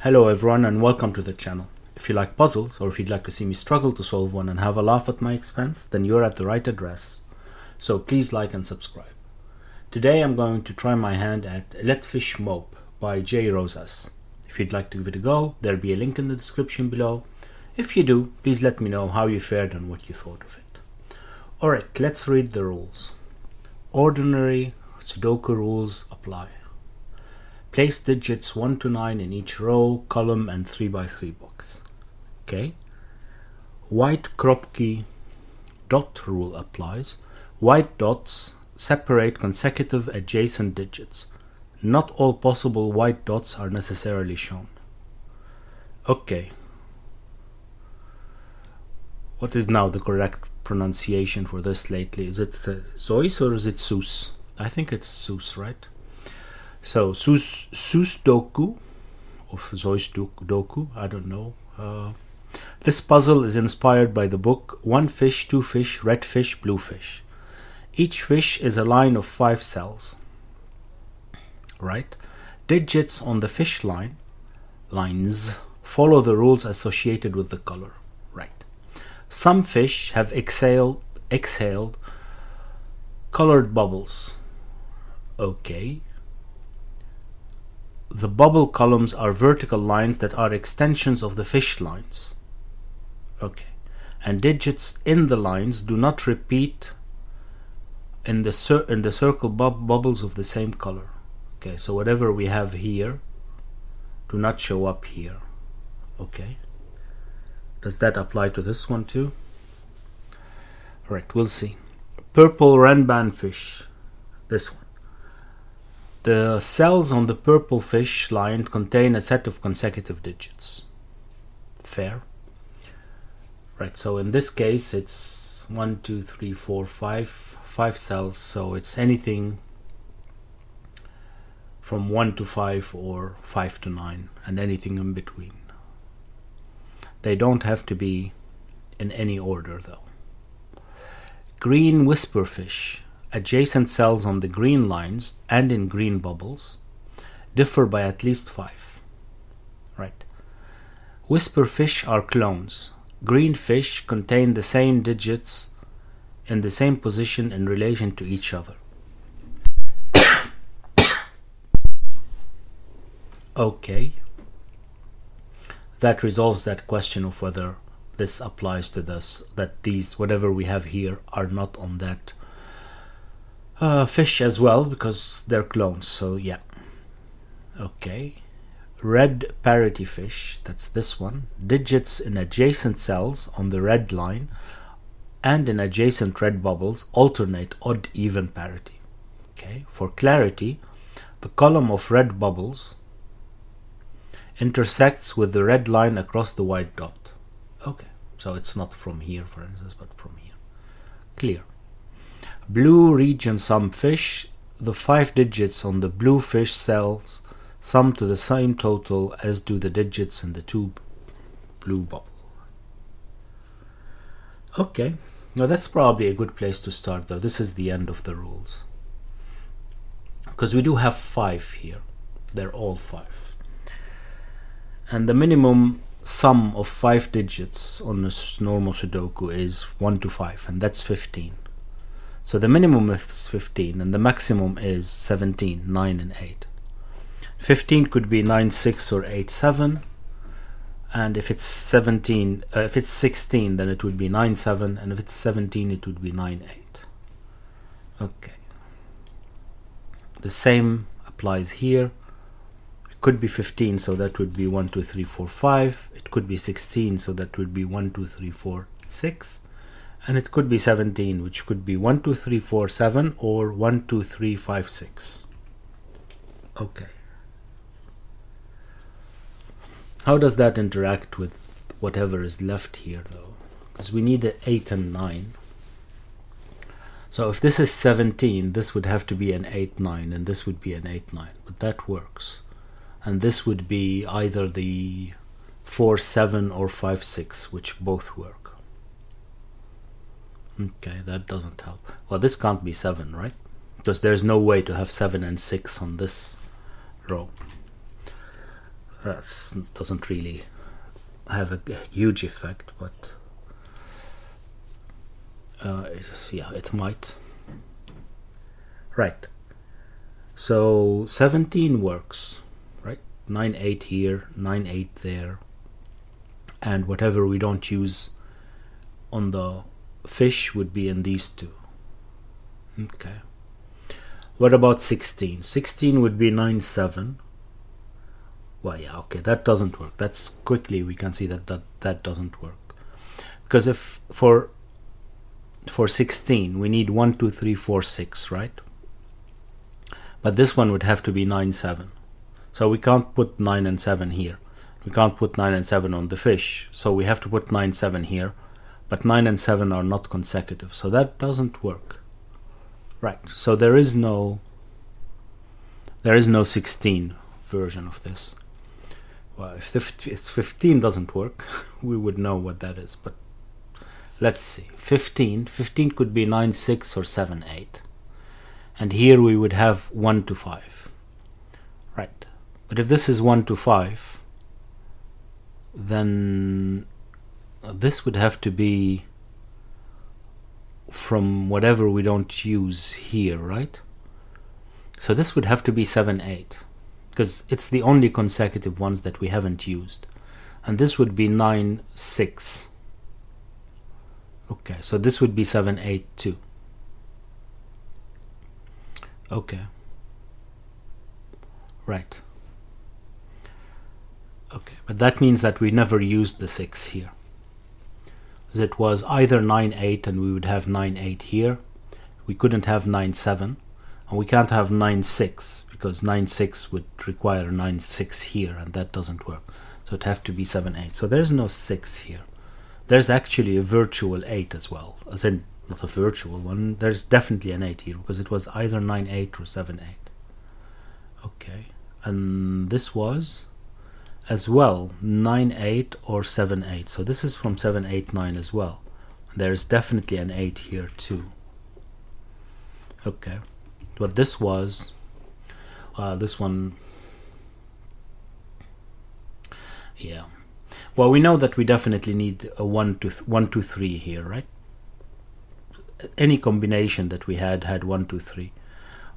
Hello everyone and welcome to the channel. If you like puzzles or if you'd like to see me struggle to solve one and have a laugh at my expense, then you're at the right address. So please like and subscribe. Today I'm going to try my hand at Fish Mope by Jrosas. If you'd like to give it a go, there'll be a link in the description below. If you do, please let me know how you fared and what you thought of it. Alright, let's read the rules. Ordinary Sudoku rules apply. Place digits 1 to 9 in each row, column and 3x3 box. Okay. White kropki dot rule applies. White dots separate consecutive adjacent digits. Not all possible white dots are necessarily shown. Okay. What is now the correct pronunciation for this lately? Is it Zeus or is it Sus? I think it's Sus, right? So Sudoku or Sudoku, I don't know. This puzzle is inspired by the book One Fish, Two Fish, Red Fish, Blue Fish. Each fish is a line of 5 cells. Right? Digits on the fish lines follow the rules associated with the color. Right. Some fish have exhaled colored bubbles. Okay. The bubble columns are vertical lines that are extensions of the fish lines. Okay. And digits in the lines do not repeat in the circle bubbles of the same color. Okay, so whatever we have here do not show up here. Okay. Does that apply to this one too? Alright, we'll see. Purple Renban fish. This one. The cells on the purple fish line contain a set of consecutive digits. Fair. Right, so in this case it's 1, 2, 3, 4, 5 cells, so it's anything from 1 to 5 or 5 to 9 and anything in between. They don't have to be in any order though. Green whisperfish. Adjacent cells on the green lines and in green bubbles differ by at least 5. Right. Whisperfish are clones. Green fish contain the same digits in the same position in relation to each other. Okay. That resolves that question of whether this applies to this, that these, whatever we have here, are not on that fish as well, because they're clones, so yeah. Okay. Red parity fish, that's this one. Digits in adjacent cells on the red line and in adjacent red bubbles alternate odd-even parity. Okay. For clarity, the column of red bubbles intersects with the red line across the white dot. Okay. So it's not from here, for instance, but from here. Clear. Blue region sum fish. The 5 digits on the blue fish cells sum to the same total as do the digits in the 2 blue bubble. Okay, now that's probably a good place to start though. This is the end of the rules. Because we do have 5 here. They're all 5. And the minimum sum of 5 digits on a normal Sudoku is 1 to 5, and that's 15. So the minimum is 15 and the maximum is 17, 9 and 8. 15 could be 9, 6 or 8, 7. And if it's 16, then it would be 9, 7. And if it's 17, it would be 9, 8. Okay. The same applies here. It could be 15, so that would be 1, 2, 3, 4, 5. It could be 16, so that would be 1, 2, 3, 4, 6. And it could be 17, which could be 1, 2, 3, 4, 7 or 1, 2, 3, 5, 6. Okay. How does that interact with whatever is left here though? Because we need an 8 and 9. So if this is 17, this would have to be an 8, 9, and this would be an 8, 9. But that works. And this would be either the 4, 7 or 5, 6, which both work. Okay, that doesn't help. Well, this can't be 7, right? Because there's no way to have 7 and 6 on this row. That doesn't really have a huge effect, but it might. Right. So 17 works, right? 9, 8 here, 9, 8 there, and whatever we don't use on the fish would be in these two. Okay. What about 16? 16 would be 9, 7. Well, yeah, okay, that doesn't work. That's quickly we can see that doesn't work, because if for 16 we need 1, 2, 3, 4, 6, right? But this one would have to be 9, 7. So we can't put 9 and 7 here. We can't put 9 and 7 on the fish. So we have to put 9, 7 here. But 9 and 7 are not consecutive. So that doesn't work. Right. So there is no 16 version of this. Well, if 15 doesn't work, we would know what that is. But let's see. 15 could be 9, 6 or 7, 8. And here we would have 1 to 5. Right. But if this is 1 to 5, then this would have to be from whatever we don't use here, right? So this would have to be 7, 8, because it's the only consecutive ones that we haven't used. And this would be 9, 6. Okay, so this would be 7, 8, 2. Okay. Right. Okay, but that means that we never used the 6 here. As it was either 9, 8 and we would have 9, 8 here. We couldn't have 9, 7. And we can't have 9, 6 because 9, 6 would require 9, 6 here, and that doesn't work. So it'd have to be 7, 8. So there's no 6 here. There's actually a virtual 8 as well. As in, not a virtual one. There's definitely an 8 here because it was either 9, 8 or 7, 8. Okay. And this was as well 9, 8 or 7, 8. So this is from 7, 8, 9 as well. There's definitely an 8 here too. Okay. But this was this one. Yeah. Well, we know that we definitely need a 1, 2, 3 here, right? Any combination that we had 1, 2, 3.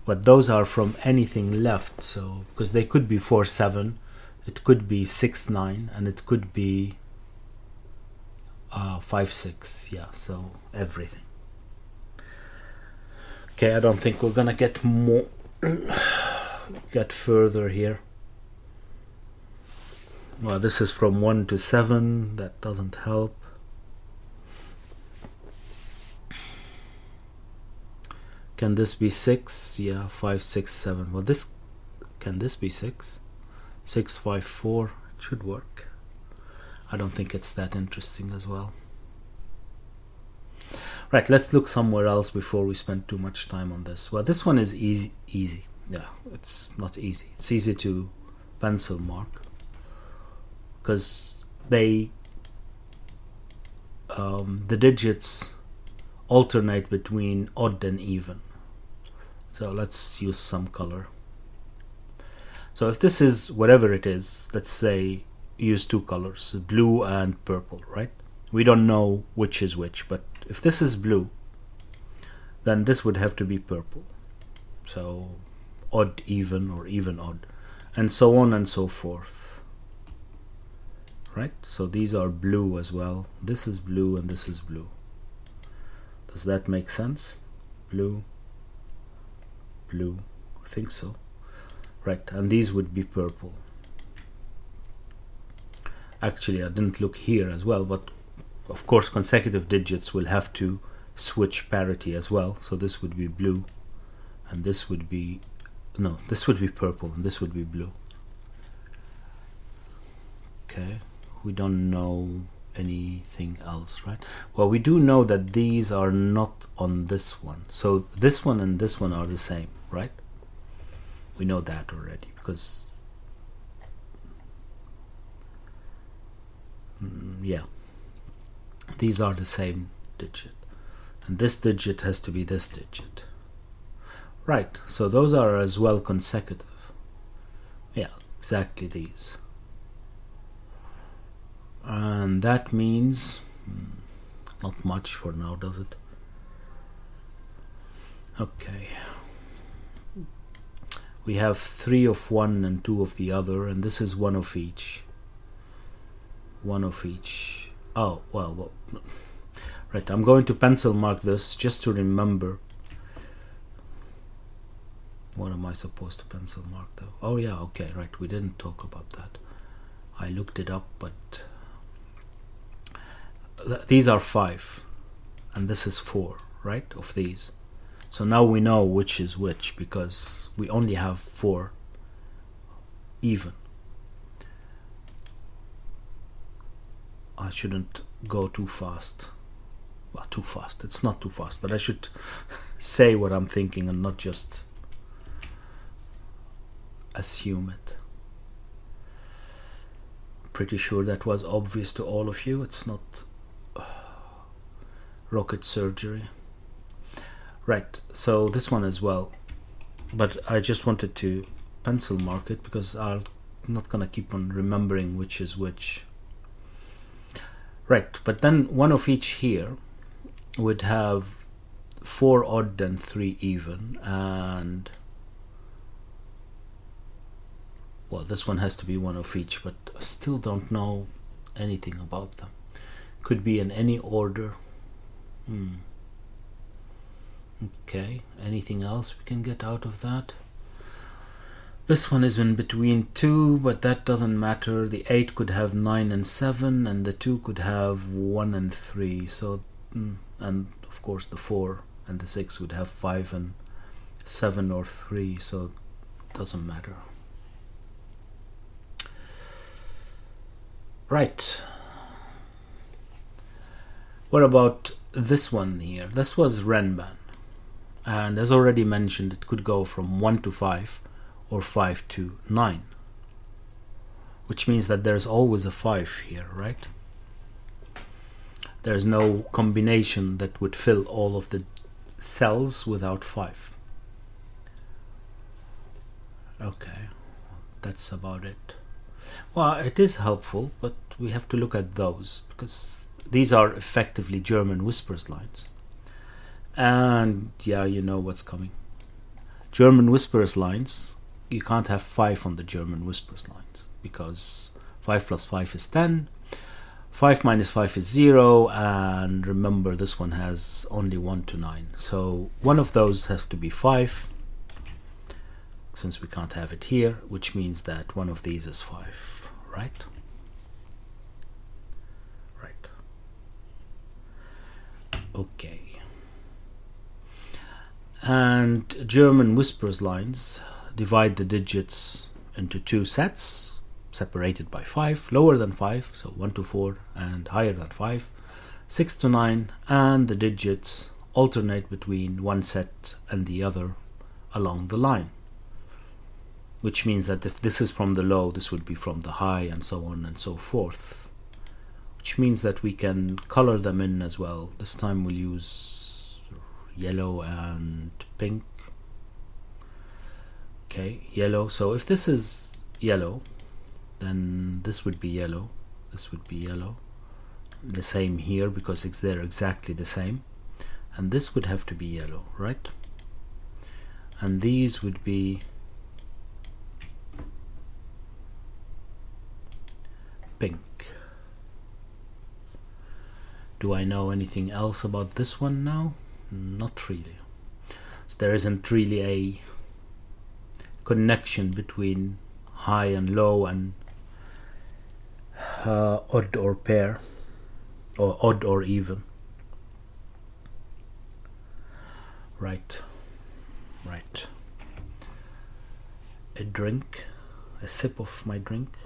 But those are from anything left, so because they could be 4, 7, it could be 6, 9, and it could be 5, 6. Yeah, so everything. Okay, I don't think we're gonna get further here. Well, this is from 1 to 7. That doesn't help. Can this be 6? Yeah, 5, 6, 7. Well, can this be 6? 6, 5, 4. It should work. I don't think it's that interesting as well. Right, let's look somewhere else before we spend too much time on this. Well, this one is easy. Yeah, it's not easy. It's easy to pencil mark because the digits alternate between odd and even. So let's use some color. So if this is whatever it is, let's say use two colors, blue and purple, right? We don't know which is which, but if this is blue, then this would have to be purple. So odd, even, or even, odd, and so on and so forth. Right? So these are blue as well. This is blue and this is blue. Does that make sense? Blue, blue, I think so. Right, and these would be purple. Actually, I didn't look here as well, but of course consecutive digits will have to switch parity as well. So this would be blue, and this would be, no, this would be purple, and this would be blue. Okay, we don't know anything else, right? Well, we do know that these are not on this one. So this one and this one are the same, right? We know that already because yeah, these are the same digit, and this digit has to be this digit, right? So those are as well consecutive. Yeah, exactly these. And that means not much for now, does it? Okay. We have 3 of one and 2 of the other, and this is 1 of each. 1 of each. Oh, well, right, I'm going to pencil mark this just to remember. What am I supposed to pencil mark though? Oh yeah, okay, right, we didn't talk about that. I looked it up, but these are 5 and this is 4, right, of these. So now we know which is which because we only have 4 even. I shouldn't go too fast. Well, too fast, it's not too fast, but I should say what I'm thinking and not just assume it. Pretty sure that was obvious to all of you. It's not rocket surgery. Right, so this one as well, but I just wanted to pencil mark it because I'm not gonna keep on remembering which is which. Right, but then 1 of each here would have 4 odd and 3 even, and well, this one has to be 1 of each, but I still don't know anything about them. Could be in any order. Okay, anything else we can get out of that? This one is in between 2, but that doesn't matter. The 8 could have 9 and 7, and the 2 could have 1 and 3. So, and of course the 4 and the 6 would have 5 and 7 or 3, so it doesn't matter. Right. What about this one here? This was Renban. And as already mentioned, it could go from 1 to 5 or 5 to 9. Which means that there's always a 5 here, right? There's no combination that would fill all of the cells without 5. Okay, that's about it. Well, it is helpful, but we have to look at those because these are effectively German whispers lines. And yeah, you know what's coming. German whispers lines, you can't have 5 on the German whispers lines because 5 plus 5 is 10, 5 minus 5 is 0, and remember this one has only 1 to 9. So one of those has to be 5, since we can't have it here, which means that one of these is 5, right? Right. Okay. And German whispers lines divide the digits into 2 sets, separated by 5, lower than 5, so 1 to 4, and higher than 5, 6 to 9, and the digits alternate between one set and the other along the line. Which means that if this is from the low, this would be from the high, and so on and so forth. Which means that we can color them in as well. This time we'll use yellow and pink. Okay, yellow. So if this is yellow, then this would be yellow, this would be yellow. The same here because they're exactly the same. And this would have to be yellow, right? And these would be pink. Do I know anything else about this one now? Not really. So there isn't really a connection between high and low and odd or pair, or odd or even. Right, right. A drink, a sip of my drink.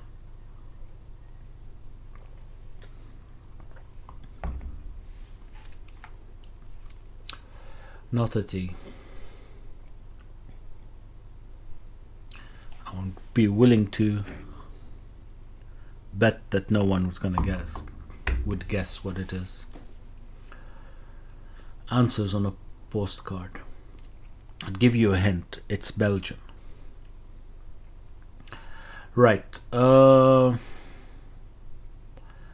Not a tea. I would be willing to bet that no one was gonna would guess what it is. Answers on a postcard. I'd give you a hint. It's Belgian. Right.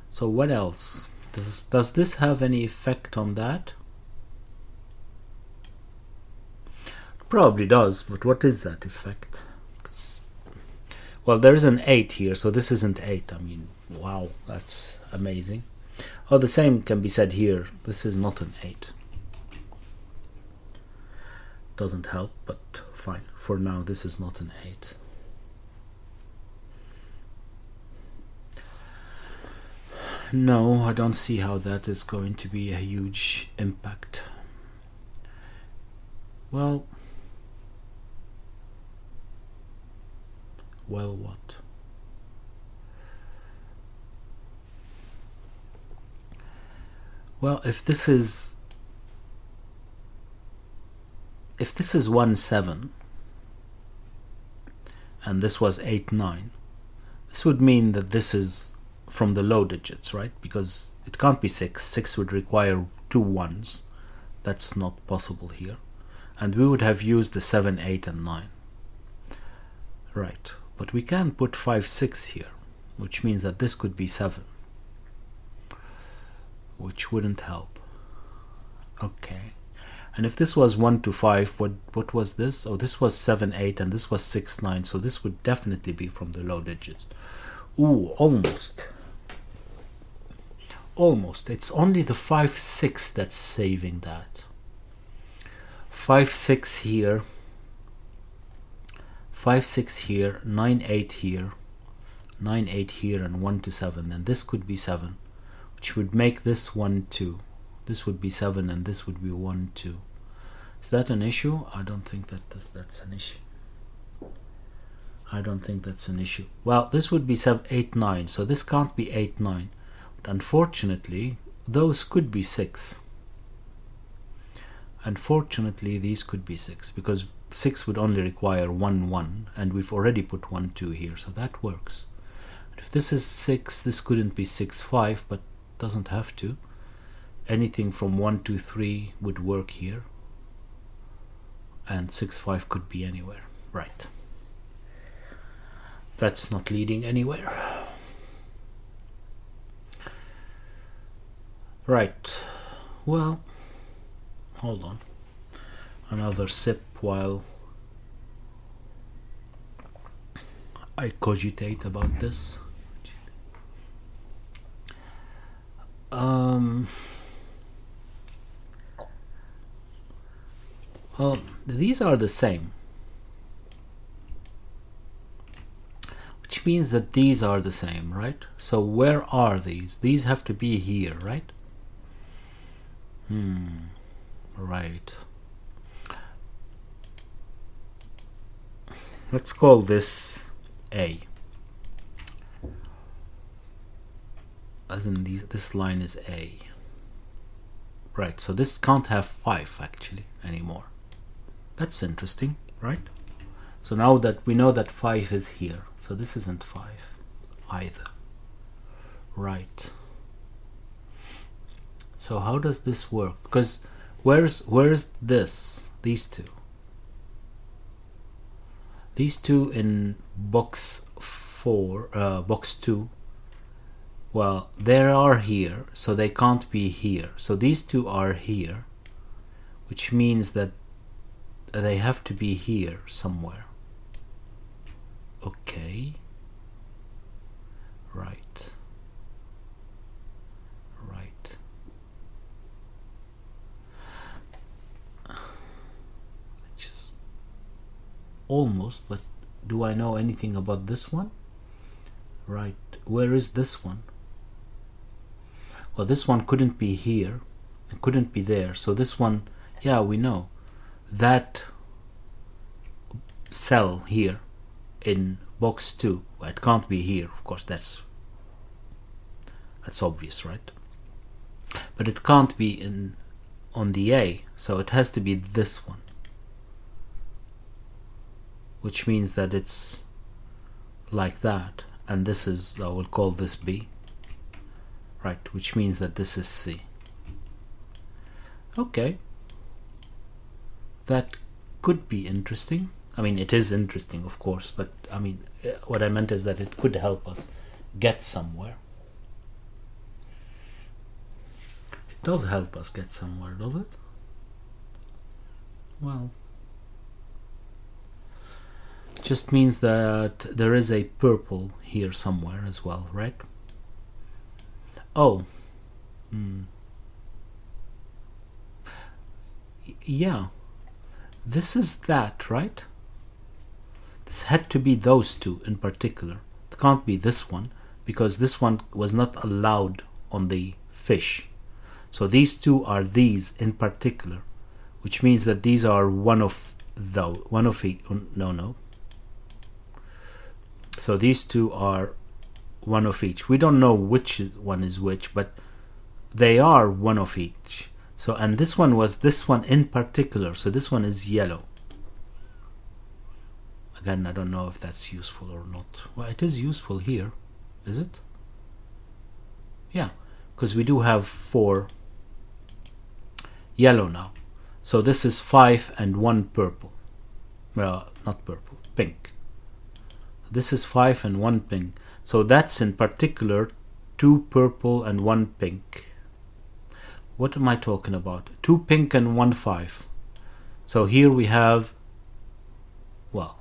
So So what else? Does this have any effect on that? Probably does, but what is that effect? Well, there's an 8 here, so this isn't 8. I mean, wow, that's amazing. Oh, the same can be said here. This is not an 8. Doesn't help, but fine. For now, this is not an 8. No, I don't see how that is going to be a huge impact. Well, what? Well, if this is 1-7 and this was 8-9, this would mean that this is from the low digits, right? Because it can't be 6. 6 would require 2 1s. That's not possible here. And we would have used the 7, 8, and 9. Right. But we can put 5, 6 here, which means that this could be 7. Which wouldn't help. Okay. And if this was 1-5, what was this? Oh, this was 7, 8, and this was 6, 9. So this would definitely be from the low digits. Ooh, almost. Almost. It's only the 5, 6 that's saving that. 5, 6 here. 5, 6 here. 9, 8 here. 9, 8 here, and 1-7. Then this could be 7, which would make this 1, 2. This would be 7, and this would be 1, 2. Is that an issue? I don't think that's an issue. I don't think that's an issue. Well, this would be 7, 8, 9. So this can't be 8, 9. But unfortunately, those could be 6. Unfortunately, these could be 6, because 6 would only require 1, 1, and we've already put 1, 2 here, so that works. If this is 6, this couldn't be 6, 5, but doesn't have to. Anything from 1, 2, 3 would work here, and 6, 5 could be anywhere. Right. That's not leading anywhere. Right. Well, hold on. Another sip while I cogitate about this. Well, these are the same, which means that these are the same, right? So where are these? These have to be here, right? Right. Let's call this A. As in this line is A. Right, so this can't have 5 actually anymore. That's interesting, right? So now that we know that 5 is here, so this isn't 5 either. Right. So how does this work? Because where's this? These two. These two in box 4, box 2. Well, they are here, so they can't be here. So these two are here, which means that they have to be here somewhere. Okay. Right. Right. Just almost, but do I know anything about this one? Right. Where is this one? Well, this one couldn't be here. It couldn't be there. So this one, yeah, we know. That cell here in box 2, well, it can't be here. Of course, that's obvious, right? But it can't be on the A, so it has to be this one. Which means that it's like that. And this is, I will call this B. Right, which means that this is C. Okay. That could be interesting. I mean, it is interesting, of course, but I mean, what I meant is that it could help us get somewhere. does help us get somewhere, does it? Well, it just means that there is a purple here somewhere as well, right? Oh, yeah, this is that, right? This had to be those two in particular. It can't be this one, because this one was not allowed on the fish. So these two are these in particular, which means that these are one of each. No. So these two are one of each. We don't know which one is which, but they are one of each. So, and this one was this one in particular. So this one is yellow. Again, I don't know if that's useful or not. Well, it is useful here, is it? Yeah, because we do have 4 yellow now. So this is 5 and 1 purple. Well, not purple, pink. This is 5 and 1 pink. So that's in particular 2 purple and 1 pink. What am I talking about? 2 pink and 1 5. So here we have, well,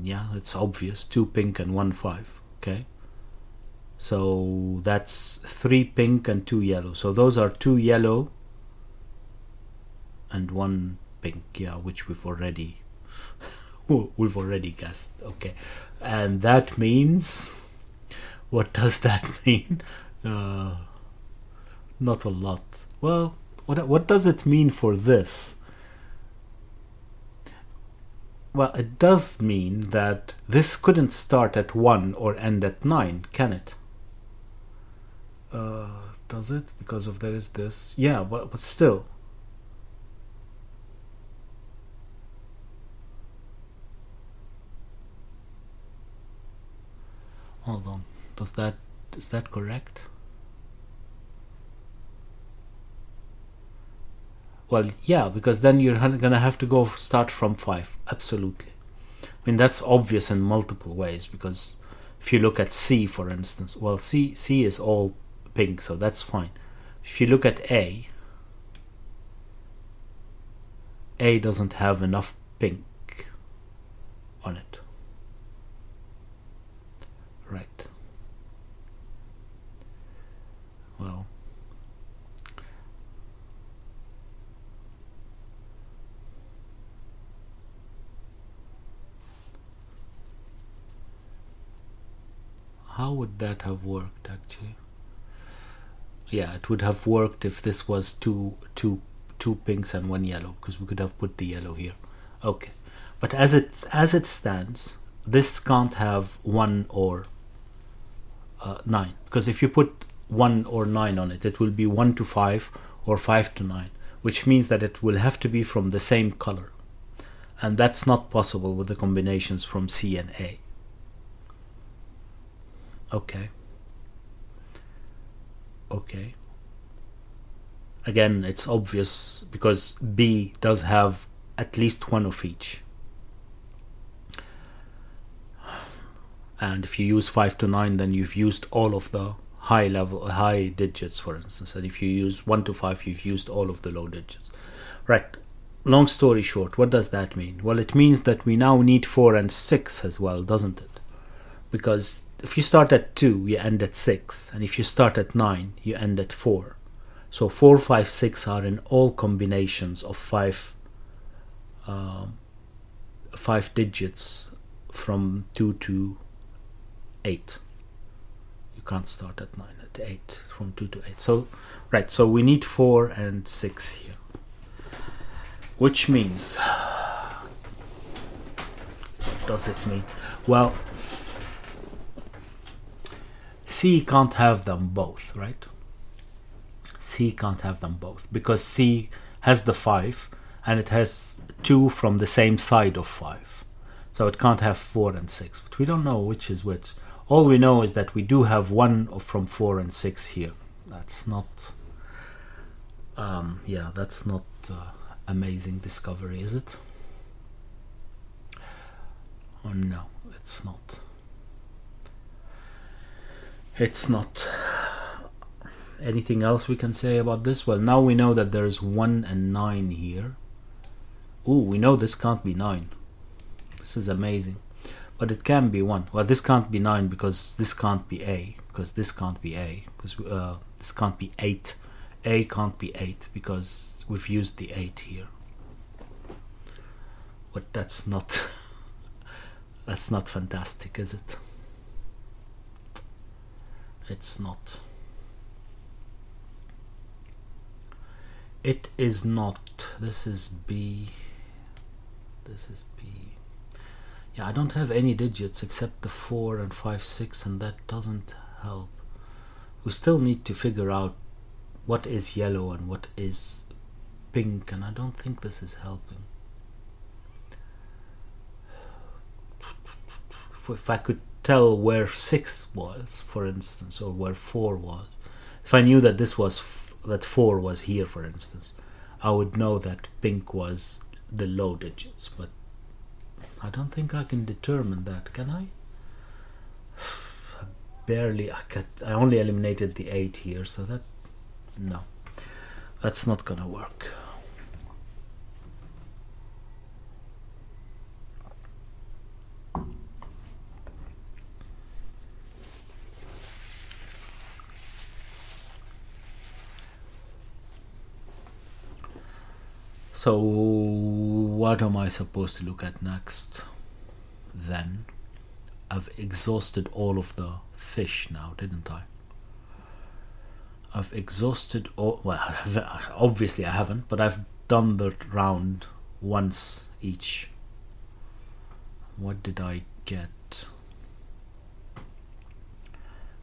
yeah, it's obvious, 2 pink and 1 5. Okay. So that's 3 pink and 2 yellow. So those are 2 yellow and 1 pink, yeah, which we've already guessed. Okay, and that means, what does that mean? Not a lot. Well, what does it mean for this? Well, it does mean that this couldn't start at 1 or end at 9, can it? Does it? Because of there is this. Yeah, but still. Hold on. Is that correct? Well, yeah, because then you're gonna have to go start from 5. Absolutely. I mean, that's obvious in multiple ways, because if you look at C, for instance, well, C is all pink, so that's fine. If you look at A doesn't have enough pink on it. Right. Well, how would that have worked actually? Yeah, it would have worked if this was two pinks and 1 yellow, because we could have put the yellow here. Okay, but as it stands, this can't have 1 or 9, because if you put 1 or 9 on it, it will be 1 to 5 or 5 to 9, which means that it will have to be from the same color, and that's not possible with the combinations from C and A. Okay. Again, it's obvious because B does have at least 1 of each. And if you use 5 to 9, then you've used all of the high digits, for instance. And if you use 1 to 5, you've used all of the low digits. Right. Long story short, what does that mean? Well, it means that we now need 4 and 6 as well, doesn't it? Because if you start at 2, you end at 6. And if you start at 9, you end at 4. So 4, 5, 6 are in all combinations of 5 digits from 2 to 8. You can't start at 9, at 8, from 2 to 8. So, right, so we need 4 and 6 here. Which means, what does it mean? Well, C can't have them both, right? C can't have them both, because C has the 5 and it has 2 from the same side of 5. So it can't have 4 and 6, but we don't know which is which. All we know is that we do have 1 from 4 and 6 here. That's not, yeah, that's not amazing discovery, is it? Oh no, it's not. It's not. Anything else we can say about this? Well, now we know that there's 1 and 9 here. Ooh, we know this can't be 9. This is amazing. But it can be 1. Well, this can't be 9 because this can't be A. Because this can't be A. Because this can't be 8. A can't be 8 because we've used the 8 here. But that's not that's not fantastic, is it? It's not. It is not. This is B. This is B. Yeah, I don't have any digits except the 4 and 5, 6, and that doesn't help. We still need to figure out what is yellow and what is pink, and I don't think this is helping. If I could tell where 6 was, for instance, or where 4 was, if I knew that this was that 4 was here, for instance, I would know that pink was the low digits, but I don't think I can determine that, can I? Barely. I only eliminated the 8 here, so that, no, that's not gonna work. So what am I supposed to look at next then? I've exhausted all of the fish now, didn't I? I've exhausted all, well, obviously I haven't, but I've done the round once each. What did I get?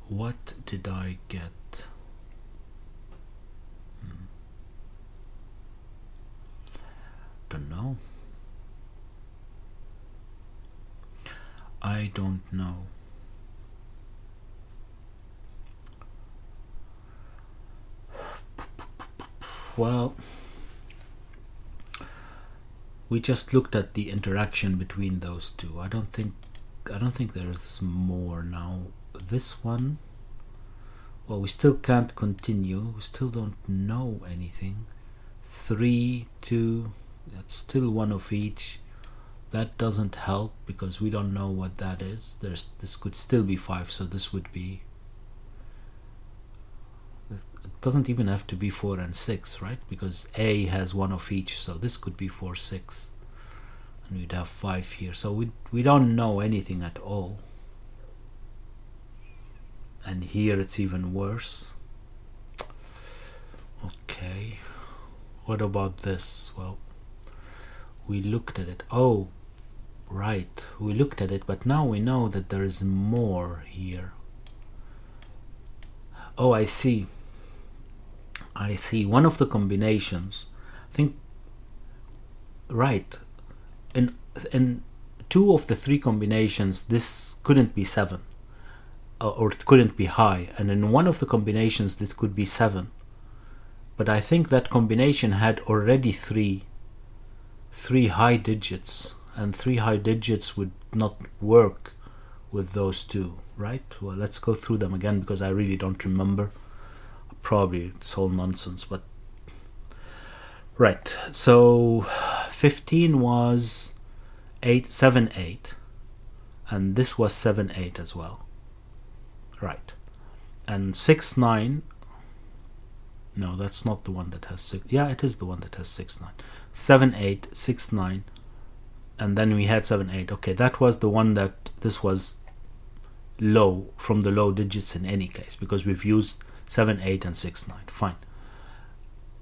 What did I get? Don't know. I don't know. Well, we just looked at the interaction between those two. I don't think there's more now. This one, well, we still can't continue. We still don't know anything. 3, 2, that's still one of each. That doesn't help because we don't know what that is. This could still be 5, so this would be, it doesn't even have to be 4 and 6, right? Because A has one of each, so this could be 4, 6, and we'd have 5 here. So we don't know anything at all. And here it's even worse. Okay, what about this? Well, we looked at it. Oh, right, we looked at it, but now we know that there is more here. Oh, I see. I see. One of the combinations, I think, right, in 2 of the 3 combinations this couldn't be 7, or it couldn't be high, and in one of the combinations this could be 7, but I think that combination had already 3 high digits, and 3 high digits would not work with those 2, right? Well, let's go through them again because I really don't remember. Probably it's all nonsense, but right. So 15 was 8, 7, 8, and this was 7, 8 as well, right? And 6, 9. No, that's not the one that has 6. Yeah, it is the one that has 6, 9. 7, 8, 6, 9, and then we had 7, 8. Okay, that was the one that this was low, from the low digits in any case, because we've used 7, 8, and 6, 9. Fine.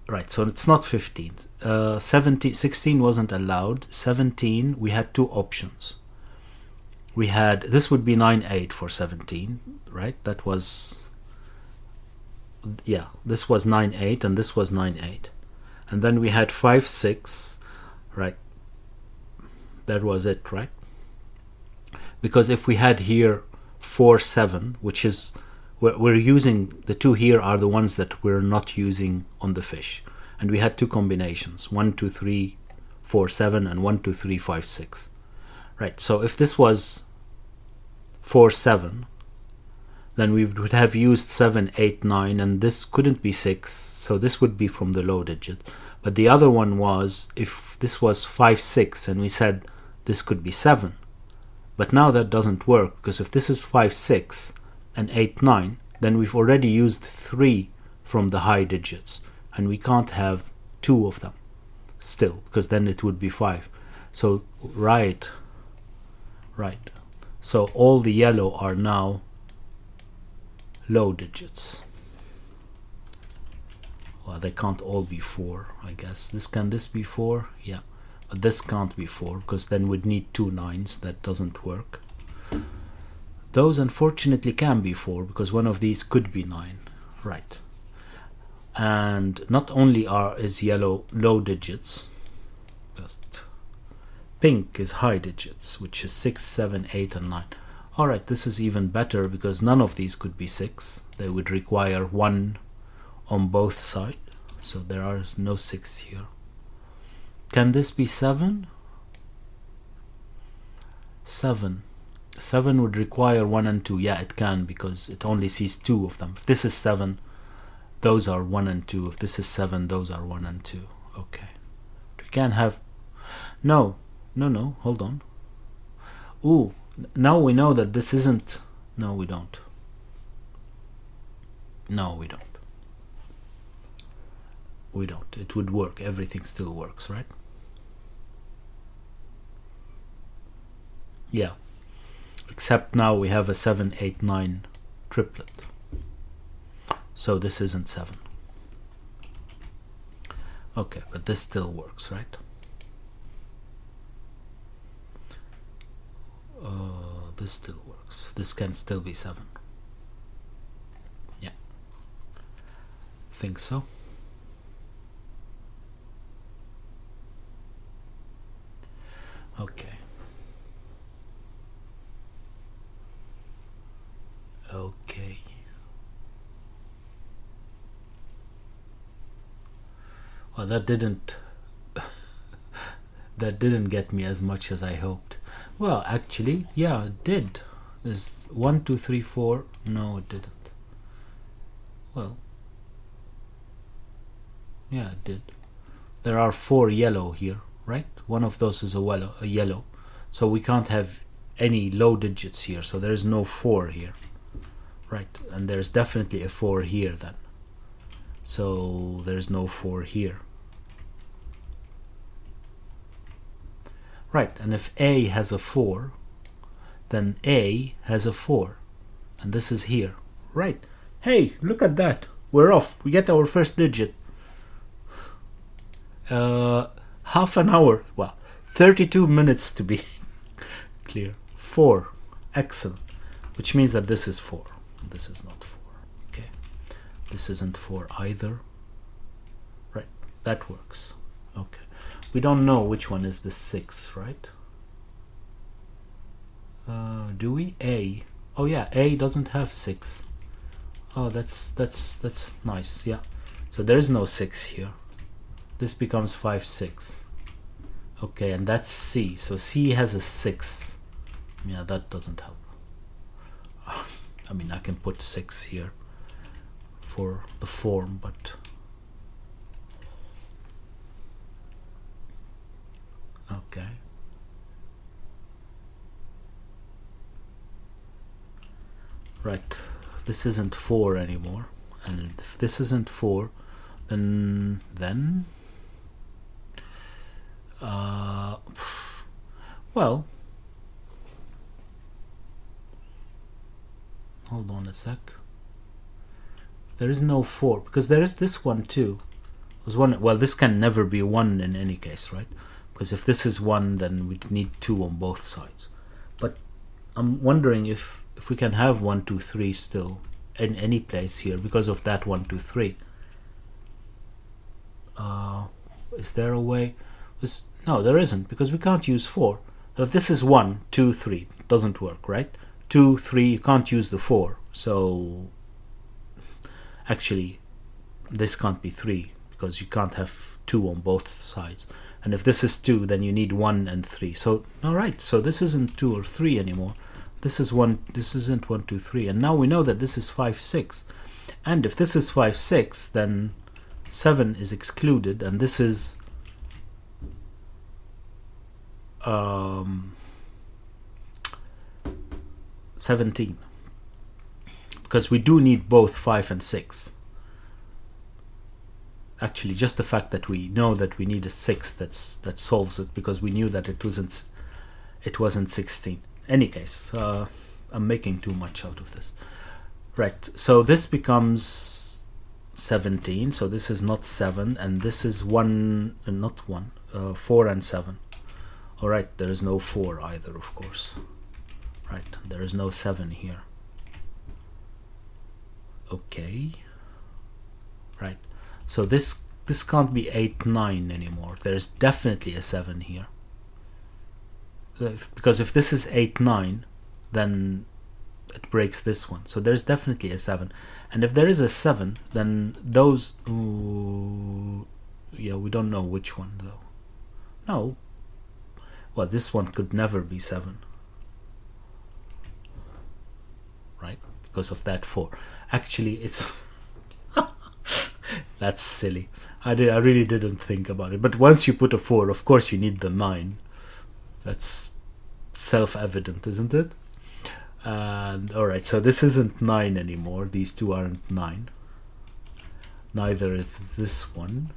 Right, so it's not 15. 16 wasn't allowed. 17, we had 2 options. We had, this would be 9, 8 for 17, right? That was, yeah, this was 9, 8, and this was 9, 8. And then we had 5, 6, right? That was it, right? Because if we had here 4, 7, which is, we're using, the 2 here are the ones that we're not using on the fish. And we had 2 combinations, 1, 2, 3, 4, 7, and 1, 2, 3, 5, 6. Right, so if this was 4, 7, then we would have used 7, 8, 9, and this couldn't be 6, so this would be from the low digit. But the other one was, if this was 5, 6, and we said this could be 7. But now that doesn't work, because if this is 5, 6, and 8, 9, then we've already used 3 from the high digits, and we can't have 2 of them still, because then it would be 5. So, right. So all the yellow are now low digits. Well, they can't all be 4, I guess. Can this be 4? Yeah. But this can't be 4, because then we'd need 2 9s. That doesn't work. Those unfortunately can be 4, because one of these could be 9. Right. And not only is yellow low digits, just pink is high digits, which is 6, 7, 8, and 9. Alright, this is even better, because none of these could be 6. They would require 1 on both sides, so there is no 6 here. Can this be 7? 7 would require 1 and 2. Yeah, it can, because it only sees 2 of them. If this is 7, those are 1 and 2. If this is 7, those are 1 and 2. Okay. We can have... No, hold on. Ooh, now we know that this isn't... No, we don't. No, we don't. We don't. It would work. Everything still works, right? Yeah. Except now we have a 7, 8, 9 triplet. So this isn't 7. Okay, but this still works, right? This still works. This can still be 7. Yeah. Think so. Okay. Okay. Well, that didn't get me as much as I hoped. Well, actually, yeah, it did. There's 1, 2, 3, 4. No, it didn't. Well, yeah, it did. There are 4 yellow here, right? One of those is a yellow. So we can't have any low digits here. So there's no 4 here. Right, and there's definitely a 4 here then. So there's no 4 here. Right, and if A has a 4, then A has a 4. And this is here. Right. Hey, look at that. We're off. We get our first digit. Half an hour. Well, 32 minutes to be clear. 4. Excellent. Which means that this is 4. This is not 4. Okay. This isn't 4 either. Right. That works. Okay. We don't know which one is the 6, right? Do we? A. Oh yeah, A doesn't have 6. Oh, that's nice. Yeah. So there is no 6 here. This becomes 5, 6. Okay, and that's C. So C has a 6. Yeah, that doesn't help. I mean, I can put 6 here for the form, but okay. Right, this isn't 4 anymore, and if this isn't 4, then well, hold on a sec. There is no 4 because there is this one too. There's one. Well, this can never be 1 in any case, right? Because if this is 1, then we'd need 2 on both sides. But I'm wondering if we can have 1, 2, 3 still in any place here because of that 1, 2, 3. Is there a way? No, there isn't, because we can't use 4. So if this is 1, 2, 3, it doesn't work, right? 2, 3, you can't use the 4. So actually, this can't be 3 because you can't have 2 on both sides. And if this is 2, then you need 1 and 3. So all right, so this isn't 2 or 3 anymore. This is 1, this isn't 1, 2, 3, and now we know that this is 5, 6. And if this is 5, 6, then 7 is excluded, and this is 17. Because we do need both 5 and 6. Actually, just the fact that we know that we need a 6, that solves it, because we knew that it wasn't 16. Any case, I'm making too much out of this. Right, so this becomes 17, so this is not 7, and this is 1, not 1, 4 and 7. Alright, there is no 4 either, of course. Right, there is no 7 here. Okay. Right, so this can't be 8, 9 anymore. There's definitely a 7 here. Because if this is 8, 9, then it breaks this one. So there's definitely a 7. And if there is a 7, then those... Ooh, yeah, we don't know which one, though. No. Well, this one could never be 7. Right? Because of that 4. Actually, it's... That's silly. I really didn't think about it. But once you put a 4, of course you need the 9. That's self-evident, isn't it? And alright, so this isn't 9 anymore. These two aren't 9. Neither is this one.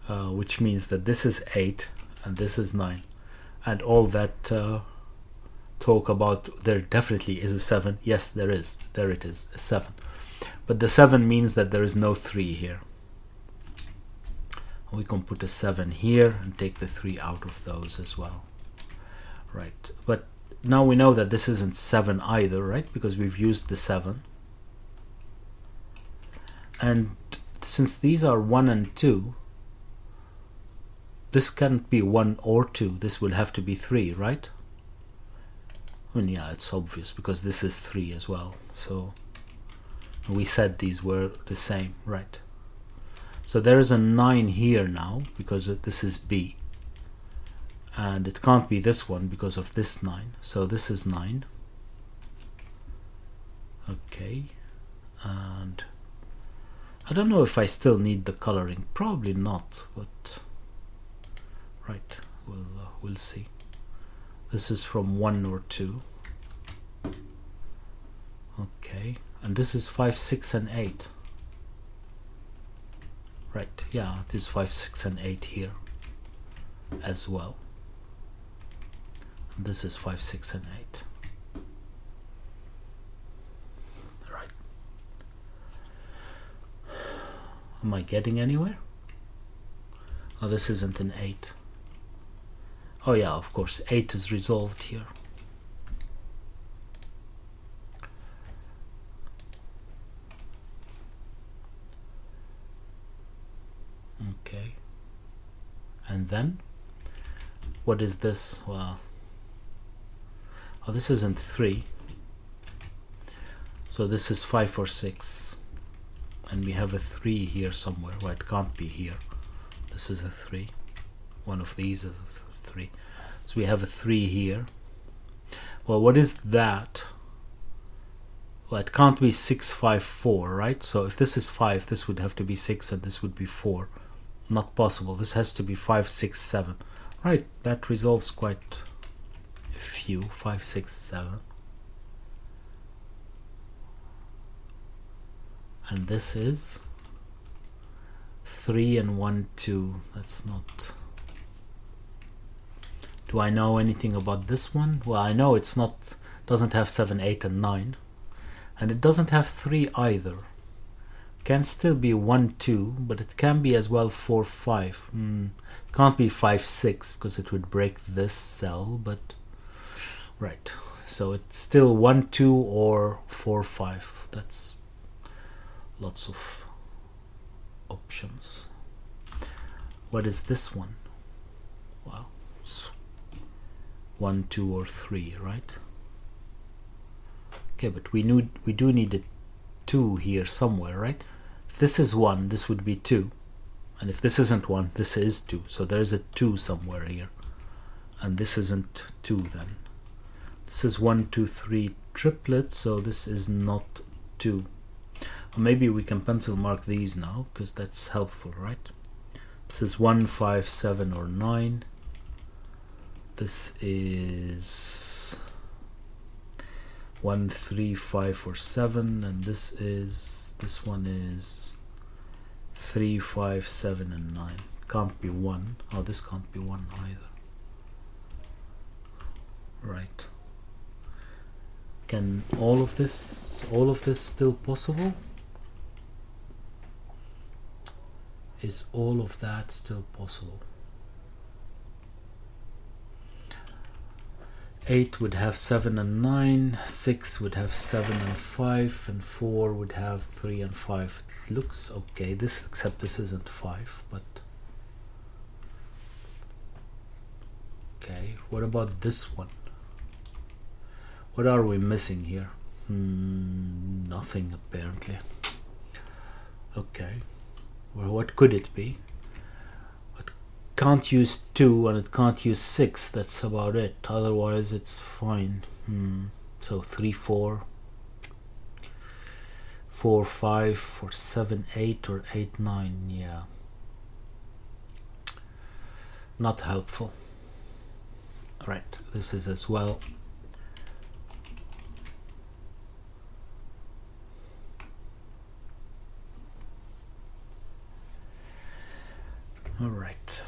Which means that this is 8 and this is 9. And all that talk about there definitely is a 7. Yes, there is. There it is, a 7. But the 7 means that there is no 3 here. We can put a 7 here and take the 3 out of those as well. Right, but now we know that this isn't 7 either, right? Because we've used the 7. And since these are 1 and 2, this can't be 1 or 2. This will have to be 3, right? I mean, yeah, it's obvious because this is 3 as well. So we said these were the same, right? So there is a 9 here now because this is B. And it can't be this one because of this 9. So this is 9. Okay. And I don't know if I still need the coloring. Probably not, but right, we'll see. This is from 1 or 2. Okay. And this is 5, 6, and 8. Right, yeah, it is 5, 6, and 8 here as well. And this is 5, 6, and 8. Right. Am I getting anywhere? Oh, this isn't an 8. Oh yeah, of course, 8 is resolved here. Okay. And then what is this? Well, oh, this isn't 3. So this is 5 or 6. And we have a 3 here somewhere. Well, it can't be here. This is a 3. One of these is a 3. So we have a 3 here. Well, what is that? Well, it can't be 6, 5, 4, right? So if this is 5, this would have to be 6 and this would be 4. Not possible. This has to be 5, 6, 7. Right, that resolves quite a few. 5, 6, 7. And this is 3 and 1, 2. That's not... Do I know anything about this one? Well, I know it's not, doesn't have 7, 8, and 9. And it doesn't have 3 either. Can still be 1, 2, but it can be as well 4, 5. Can't be 5, 6 because it would break this cell, but right. So it's still 1, 2 or 4, 5. That's lots of options. What is this one? Well, 1, 2 or 3, right? Okay, but we do need a 2 here somewhere, right? If this is 1, this would be 2. And if this isn't 1, this is 2. So there's a 2 somewhere here. And this isn't 2 then. This is 1, 2, 3 triplet, so this is not 2. Or maybe we can pencil mark these now, because that's helpful, right? This is 1, 5, 7, or 9. This is 1, 3, 5, or 7, and this one is 3, 5, 7, and 9. Can't be 1. Oh, this can't be 1 either. Right. Can all of this still possible? Is all of that still possible? 8 would have 7 and 9, 6 would have 7 and 5, and 4 would have 3 and 5. It looks okay, except this isn't 5, but okay, what about this one? What are we missing here? Nothing apparently. Okay, well, what could it be? It can't use 2 and it can't use 6, that's about it, otherwise it's fine. So 3, 4, 4, 5, or 7, 8, or 8, 9, yeah. Not helpful. Right, this is as well. All right.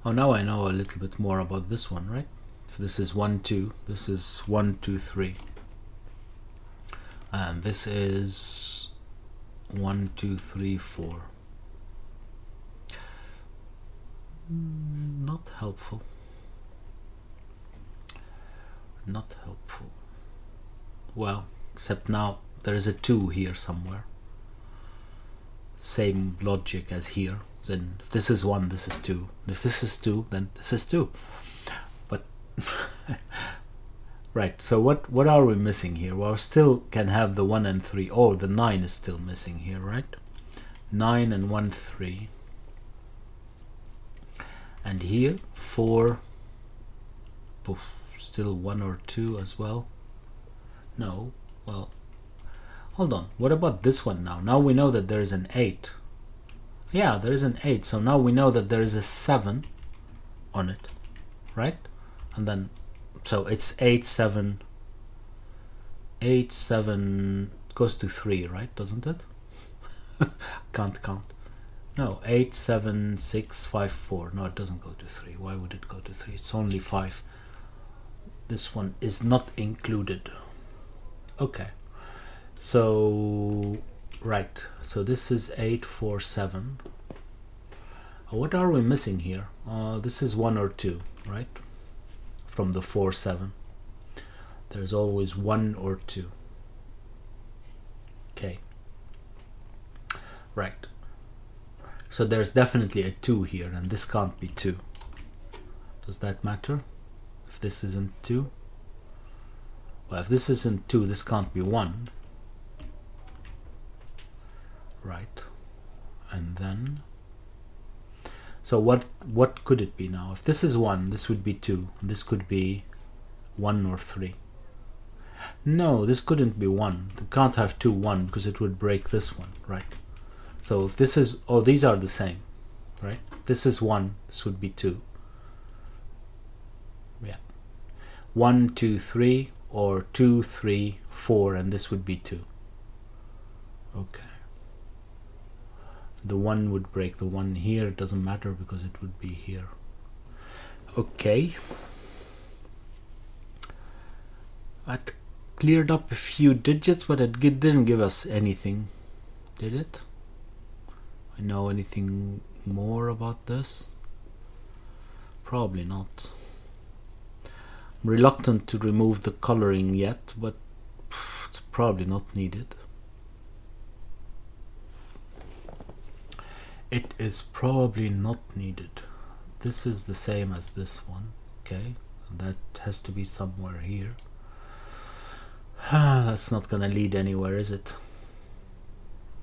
Oh, now I know a little bit more about this one, right? So this is 1, 2. This is 1, 2, 3. And this is 1, 2, 3, 4. Not helpful. Not helpful. Well, except now there is a 2 here somewhere. Same logic as here. Then if this is 1, this is 2. If this is 2, then this is 2. But right, so what are we missing here? Well, still can have the 1 and 3. Oh, the 9 is still missing here, right? 9 and 1, 3. And here 4. Poof, still 1 or 2 as well. No, well, hold on, what about this one now? Now we know that there is an 8. Yeah, there is an 8, so now we know that there is a 7 on it, right? And then, so it's 8, 7, 8, 7, goes to 3, right, doesn't it? Can't count. No, 8, 7, 6, 5, 4. No, it doesn't go to 3. Why would it go to 3? It's only 5. This one is not included. Okay, so right, so this is 8, 4, 7. What are we missing here? This is 1 or 2, right? From the 4, 7. There's always 1 or 2. Okay, right. So there's definitely a 2 here, and this can't be 2. Does that matter? If this isn't 2? Well, if this isn't 2, this can't be 1. Right. And then, so what could it be now? If this is 1, this would be 2. This could be 1 or 3. No, this couldn't be 1. It can't have 2, 1, because it would break this one, right? So if this is, oh, these are the same, right? This is 1, this would be 2. Yeah. 1, 2, 3, or 2, 3, 4, and this would be 2. Okay. The 1 would break the 1 here. It doesn't matter because it would be here. Okay. That cleared up a few digits, but it didn't give us anything, did it? I know anything more about this? Probably not. I'm reluctant to remove the coloring yet, but it's probably not needed. It is probably not needed. This is the same as this one, okay? That has to be somewhere here. That's not gonna lead anywhere, is it?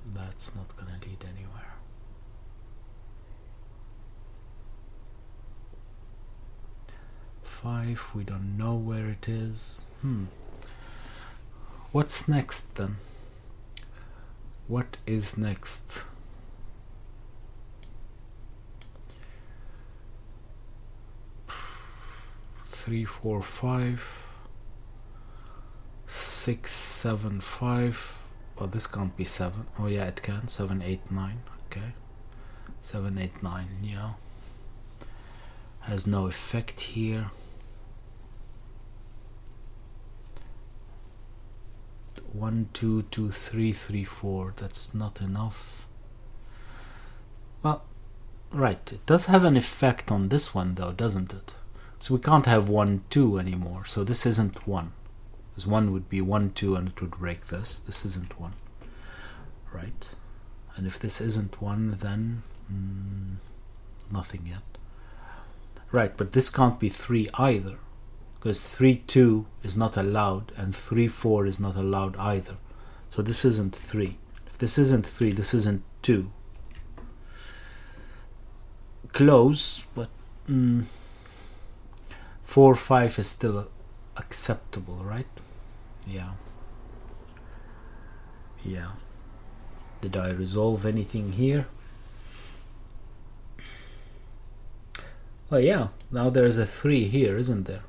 That's not gonna lead anywhere. Five, we don't know where it is. What's next then? What is next? Three, four, five, 6, 7, 5. Oh, this can't be 7. Oh yeah, it can. 7, 8, 9. Okay. 7, 8, 9. Yeah. Has no effect here. 1, 2, 2, 3, 3, 4. That's not enough. Well, right. It does have an effect on this one though, doesn't it? So we can't have 1, 2 anymore. So this isn't 1. Because 1 would be 1, 2 and it would break this. This isn't 1. Right? And if this isn't 1, then nothing yet. Right, but this can't be 3 either. Because 3, 2 is not allowed and 3, 4 is not allowed either. So this isn't 3. If this isn't 3, this isn't 2. Close, but 4, 5 is still acceptable, right? Yeah. Yeah. Did I resolve anything here? Oh yeah, now there's a 3 here, isn't there?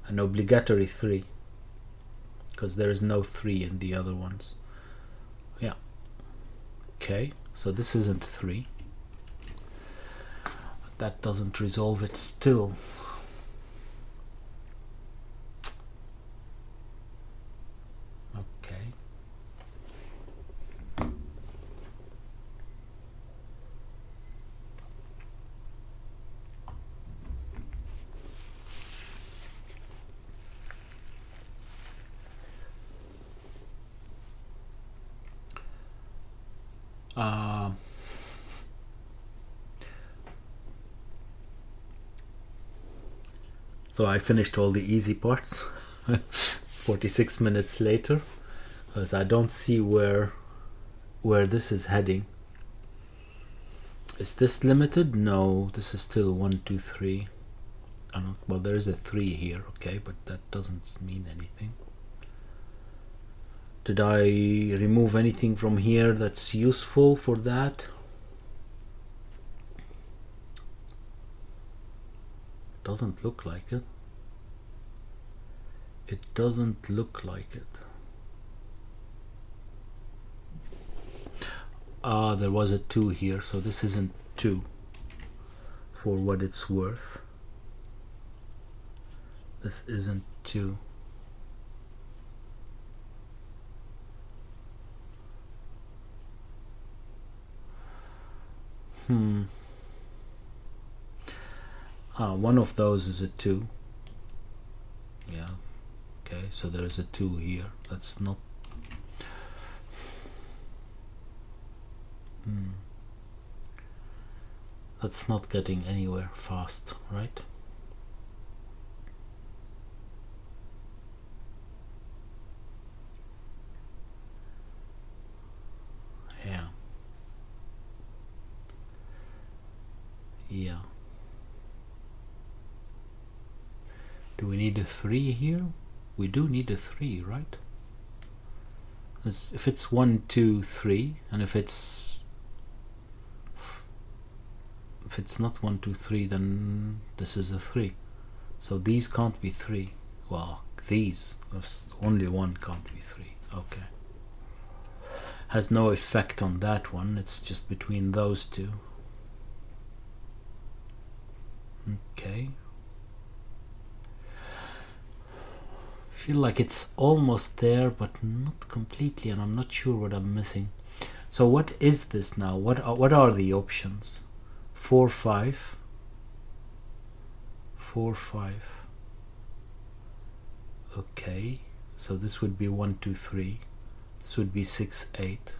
An obligatory 3. Because there is no 3 in the other ones. Yeah. Okay, so this isn't 3. But that doesn't resolve it still. Okay. So I finished all the easy parts 46 minutes later, because I don't see where this is heading. Is this limited? No, this is still 1, 2, 3. Well, there's a 3 here, okay, but that doesn't mean anything. Did I remove anything from here that's useful for that? Doesn't look like it. It doesn't look like it. Ah, there was a 2 here, so this isn't 2 for what it's worth. This isn't 2. One of those is a 2. Yeah. Okay, so there's a 2 here. That's not... That's not getting anywhere fast, right? Yeah. Yeah. Do we need a 3 here? We do need a 3, right? If it's 1, 2, 3, and if it's not 1, 2, 3, then this is a 3. So these can't be 3. Well, these, there's only one can't be 3. Okay. Has no effect on that one. It's just between those two. Okay. Feel like it's almost there, but not completely, and I'm not sure what I'm missing. So what is this now? What are the options? 4, 5. 4, 5. Okay. So this would be 1, 2, 3. This would be 6, 8.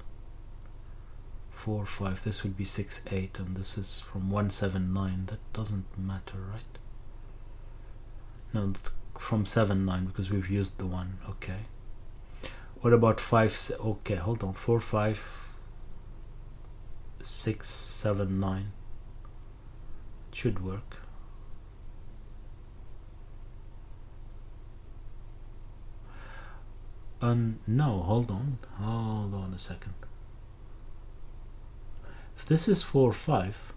4, 5. This would be 6, 8, and this is from 1, 7, 9. That doesn't matter, right? No, that's from 7, 9, because we've used the 1. Okay. What about 5? Okay, hold on. 4, 5, 6, 7, 9. It should work. No, hold on a second. If this is 4, 5,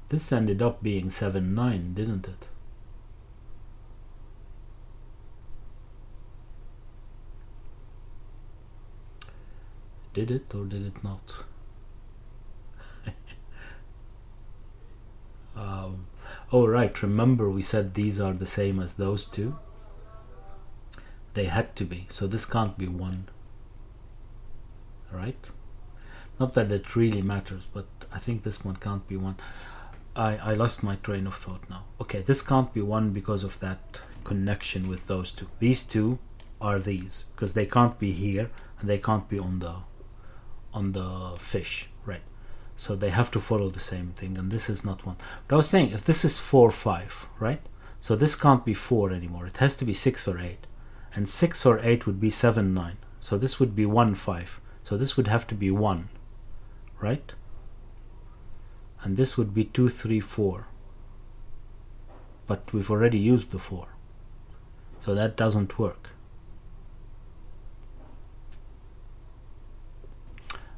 this ended up being 7, 9, didn't it? Did it or did it not? Oh right, remember we said these are the same as those two? They had to be, so this can't be 1. Right? Not that it really matters, but I think this one can't be 1. I lost my train of thought now. Okay, this can't be 1 because of that connection with those two. These two are these, because they can't be here and they can't be on the fish, right? So they have to follow the same thing, and this is not 1. But I was saying, if this is 4, 5, right? So this can't be 4 anymore. It has to be 6 or 8. And 6 or 8 would be 7, 9. So this would be 1, 5. So this would have to be 1, right? And this would be 2, 3, 4. But we've already used the 4. So that doesn't work.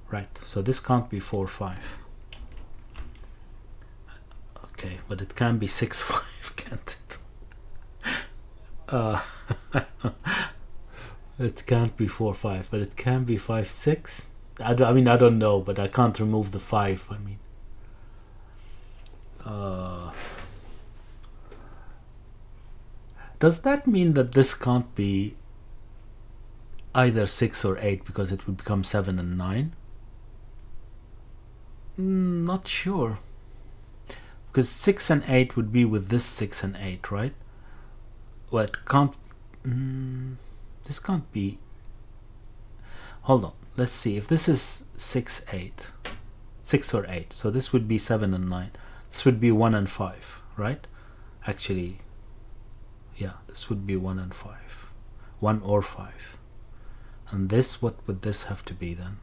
Right, so this can't be 4, 5. Okay, but it can be 6, 5, can't it? It can't be 4, 5, but it can be 5, 6. I mean, I don't know, but I can't remove the 5. I mean, does that mean that this can't be either 6 or 8 because it would become 7 and 9? Not sure, because 6 and 8 would be with this 6 and 8, right? Well, it can't. This can't be. Hold on, let's see. If this is 6, 8, 6 or 8, so this would be 7 and 9. This would be 1 and 5, right? Actually, yeah, this would be 1 and 5, 1 or 5. And this, what would this have to be then?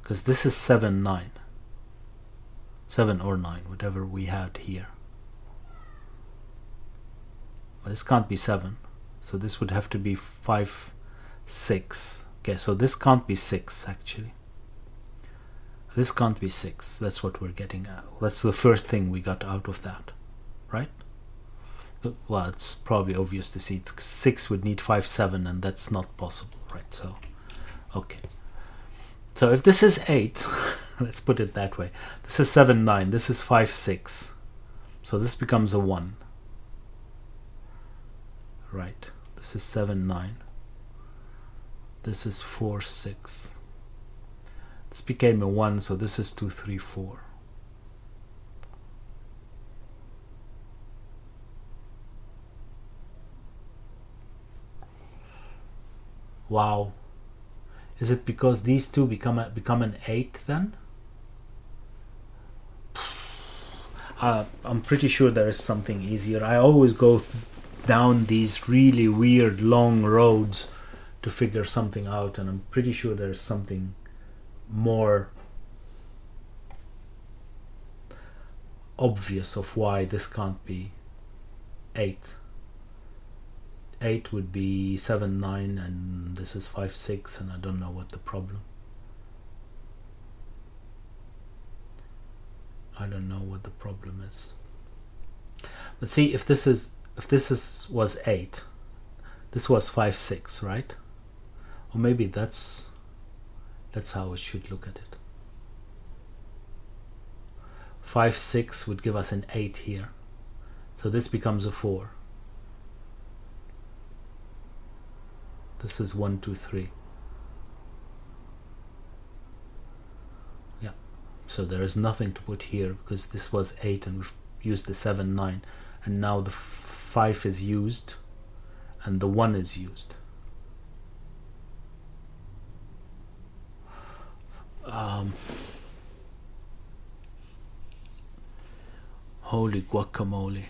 Because this is 7, 9. 7 or 9, whatever we had here. But this can't be 7, so this would have to be 5, 6. Okay, so this can't be 6 actually. This can't be 6. That's what we're getting at. That's the first thing we got out of that, right? Well, it's probably obvious to see. 6 would need 5, 7, and that's not possible, right? So, okay. So if this is 8, let's put it that way. This is 7, 9. This is 5, 6. So this becomes a 1. Right. This is 7, 9. This is 4, 6. This became a 1, so this is 2, 3, 4. Wow. Is it because these two become an 8 then? I'm pretty sure there is something easier. I always go down these really weird long roads to figure something out, and I'm pretty sure there's something more obvious of why this can't be 8. 8 would be 7, 9, and this is 5, 6, and I don't know what the problem. I don't know what the problem is. But see, if this was 8, this was 5, 6, right? Or maybe that's how it should look at it. 5, 6 would give us an 8 here, so this becomes a 4. This is 1, 2, 3. Yeah, so there is nothing to put here because this was 8 and we've used the 7, 9, and now the 5 is used and the 1 is used. Holy guacamole.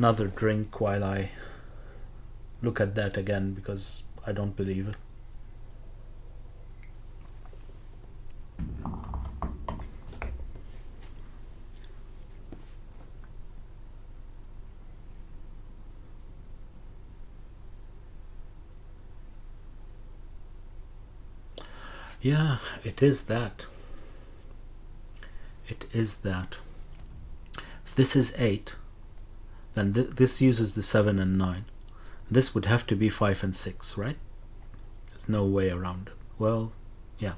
another drink while I look at that again, because I don't believe it. Yeah, it is that. It is that. If this is 8, then this uses the 7 and 9. This would have to be 5 and 6, right? There's no way around it. Well, yeah.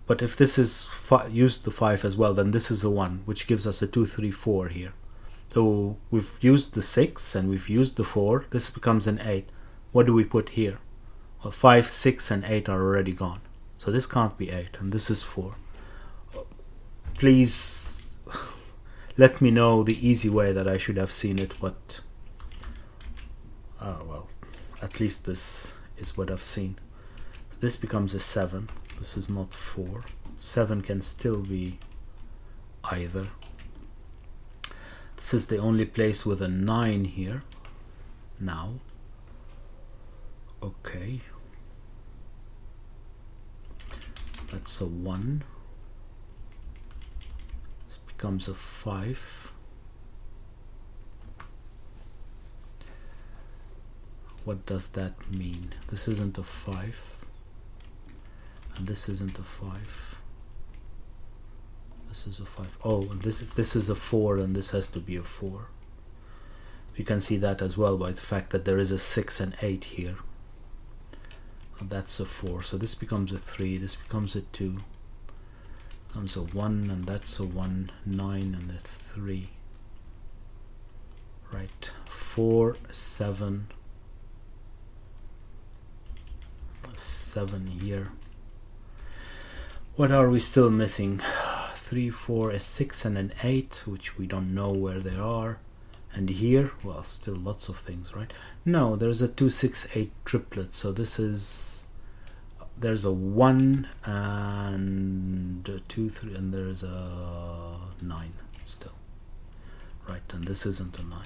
But if this is used the 5 as well, then this is a 1, which gives us a 2, 3, 4 here. So we've used the 6 and we've used the 4. This becomes an 8. What do we put here? Well, 5, 6, and 8 are already gone. So this can't be 8, and this is 4. Please let me know the easy way that I should have seen it, but well, at least this is what I've seen. This becomes a 7. This is not 4. 7 can still be either. This is the only place with a 9 here now. Okay. That's a 1. This becomes a 5. What does that mean? This isn't a 5. And this isn't a 5. This is a 5. Oh, and if this is a 4, then this has to be a 4. You can see that as well by the fact that there is a 6 and 8 here. And that's a 4. So this becomes a 3. This becomes a 2. Becomes a 1, and that's a 1, 9, and a 3. Right. 4, 7. 7 here. What are we still missing? 3, 4, a 6, and an 8, which we don't know where they are. And here, well, still lots of things, right? No, there's a 2, 6, 8 triplet. So this is, there's a 1 and a 2, 3, and there's a 9 still. Right, and this isn't a 9.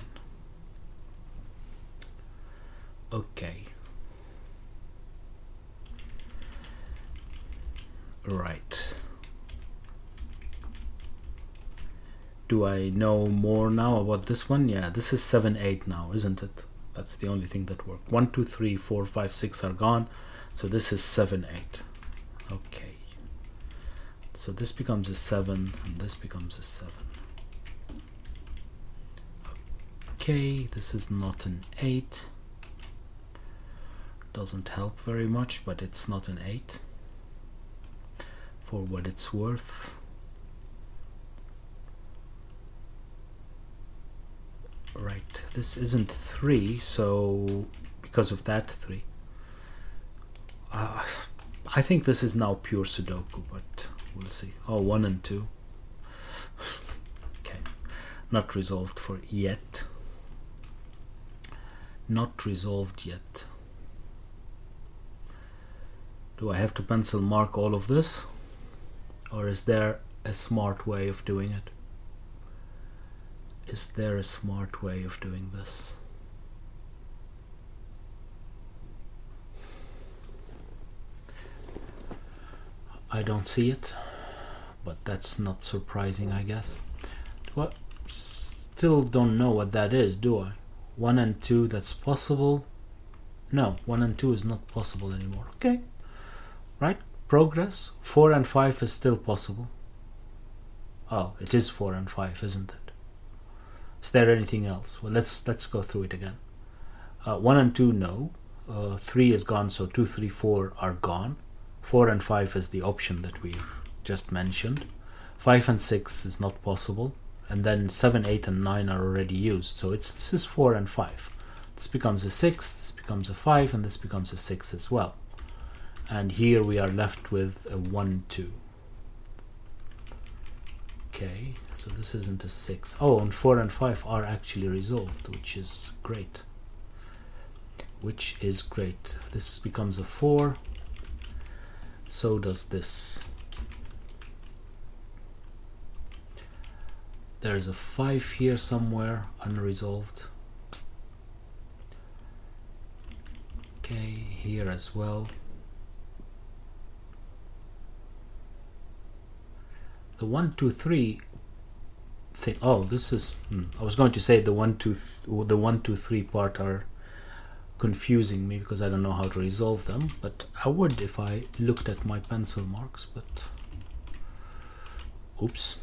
Okay. Right. Do I know more now about this one? Yeah, this is 7, 8 now, isn't it? That's the only thing that worked. 1, 2, 3, 4, 5, 6 are gone. So this is 7, 8. Okay. So this becomes a 7, and this becomes a 7. Okay, this is not an 8. Doesn't help very much, but it's not an 8. For what it's worth. Right, this isn't 3, so because of that 3. I think this is now pure Sudoku, but we'll see. Oh, 1 and 2. Okay, not resolved for yet. Not resolved yet. Do I have to pencil mark all of this? Or is there a smart way of doing it? Is there a smart way of doing this? I don't see it, but that's not surprising, I guess. Well, still don't know what that is, do I? 1 and 2, that's possible. No, 1 and 2 is not possible anymore. Okay, right? Progress. 4 and 5 is still possible. Oh, it is 4 and 5, isn't it? Is there anything else? Well, let's go through it again. 1 and 2, no. 3 is gone, so 2, 3, 4 are gone. 4 and 5 is the option that we just mentioned. 5 and 6 is not possible. And then 7, 8, and 9 are already used. So this is 4 and 5. This becomes a 6, this becomes a 5, and this becomes a 6 as well. And here we are left with a 1, 2. Okay, so this isn't a 6. Oh, and 4 and 5 are actually resolved, which is great. Which is great. This becomes a 4. So does this. There's a 5 here somewhere, unresolved. Okay, here as well. The 1, 2, 3 thing. Oh, this is. I was going to say the 1, 2, the 1, 2, 3 part are confusing me because I don't know how to resolve them. But I would if I looked at my pencil marks. But oops,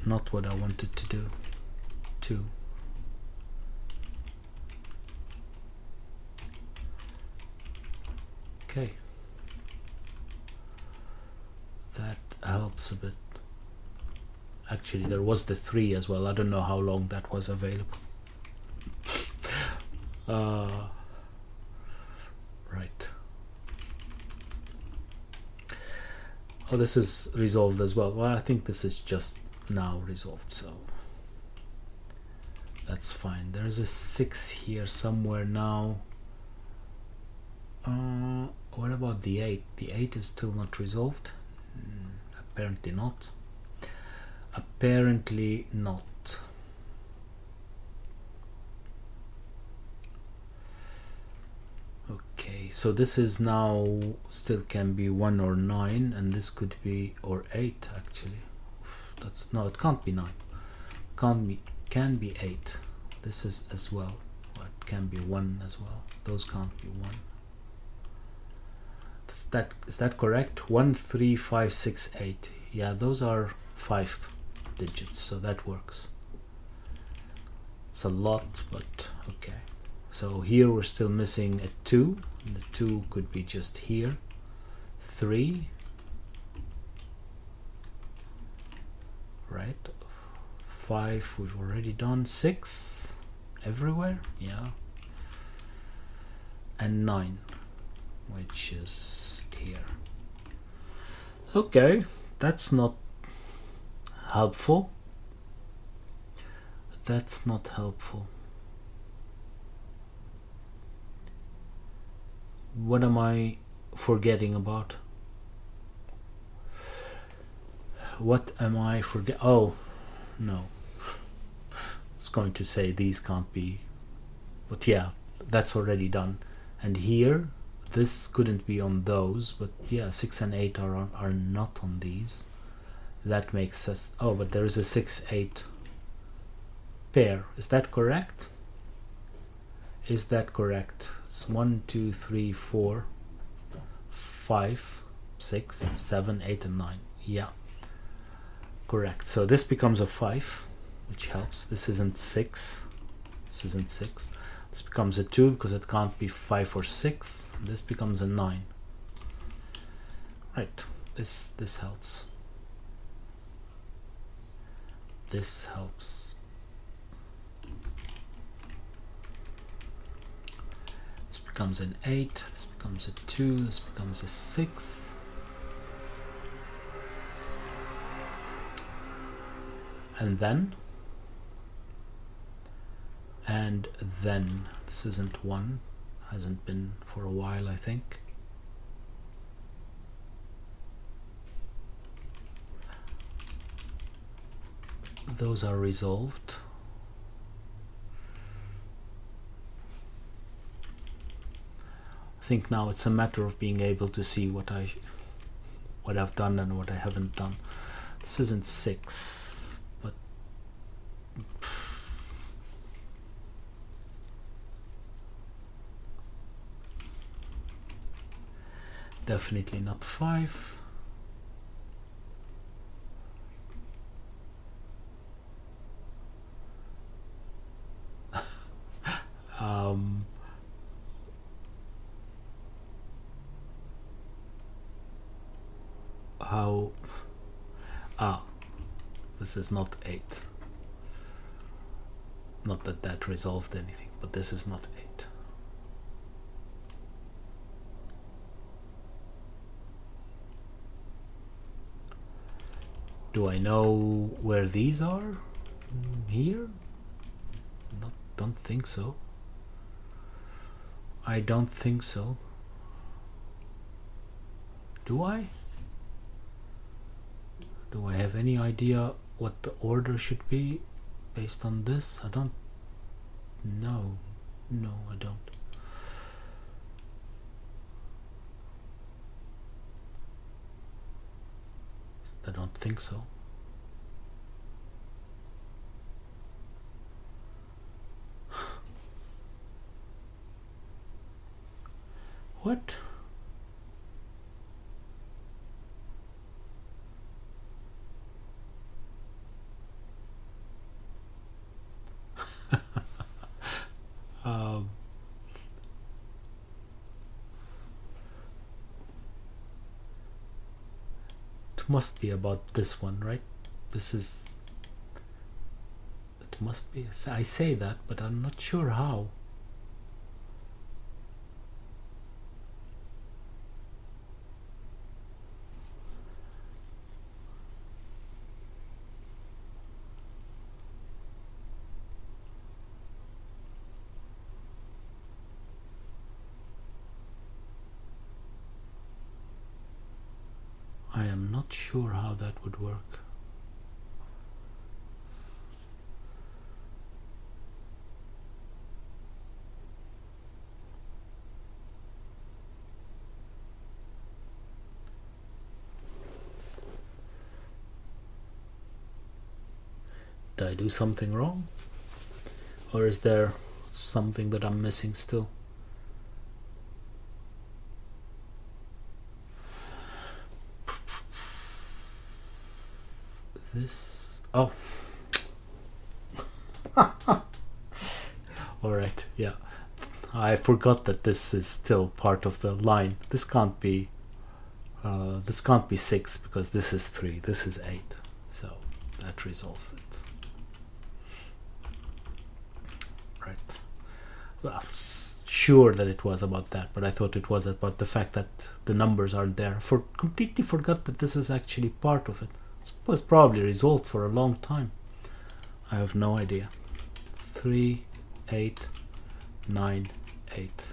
not what I wanted to do. 2. Okay. That helps a bit. Actually, there was the 3 as well. I don't know how long that was available. Right. Oh, this is resolved as well. Well, I think this is just now resolved, so that's fine. There's a 6 here somewhere now. What about the 8? The 8 is still not resolved. Apparently not. Apparently not. Okay, so this is now still can be 1 or 9, and this could be or 8 actually. That's no, it can't be 9. Can be 8. This is as well. Or it can be 1 as well. Those can't be 1. Is that correct? 1, 3, 5, 6, 8. Yeah, those are 5 digits, so that works. It's a lot, but okay. So here we're still missing a 2. And the 2 could be just here. 3. Right. 5 we've already done. 6 everywhere. Yeah. And 9, which is here. Okay, that's not helpful. That's not helpful. What am I forgetting about? What am I forget? Oh, no. I was going to say these can't be, but yeah, that's already done. And here, this couldn't be on those, but yeah, 6 and 8 are not on these. That makes sense. Oh, but there is a 6, 8 pair. Is that correct? Is that correct? It's 1, 2, 3, 4, 5, 6, 7, 8, and 9. Yeah, correct. So this becomes a 5, which helps. This isn't 6. This isn't 6. This becomes a 2 because it can't be 5 or 6. This becomes a 9. Right. This helps. This helps. Becomes an 8, this becomes a 2, this becomes a 6. And then this isn't 1, hasn't been for a while, I think. Those are resolved. I think now it's a matter of being able to see what I've done and what I haven't done. This isn't 6, but definitely not 5. This is not 8. Not that that resolved anything, but this is not 8. Do I know where these are? Here? Don't think so. I don't think so. Do I? Do I have any idea what the order should be based on this? I don't know. No, I don't. don't think so. What? It must be about this one, right? This is... It must be... I say that, but I'm not sure how. I am not sure how that would work. Did I do something wrong? Or is there something that I'm missing still? This... Oh. Alright, yeah. I forgot that this is still part of the line. This can't be 6 because this is 3, this is 8. So that resolves it. Right. Well, I'm sure that it was about that, but I thought it was about the fact that the numbers aren't there. Completely forgot that this is actually part of it. It was probably resolved for a long time. I have no idea. 3, 8, 9, 8,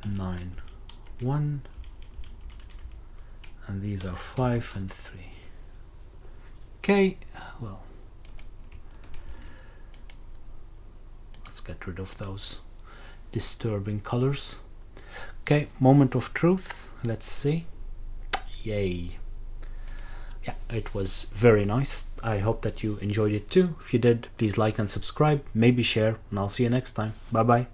9, 1, and these are 5 and 3. Okay, well, let's get rid of those disturbing colors. Okay, moment of truth. Let's see. Yay. Yeah, it was very nice. I hope that you enjoyed it too. If you did, please like and subscribe, maybe share, and I'll see you next time. Bye bye.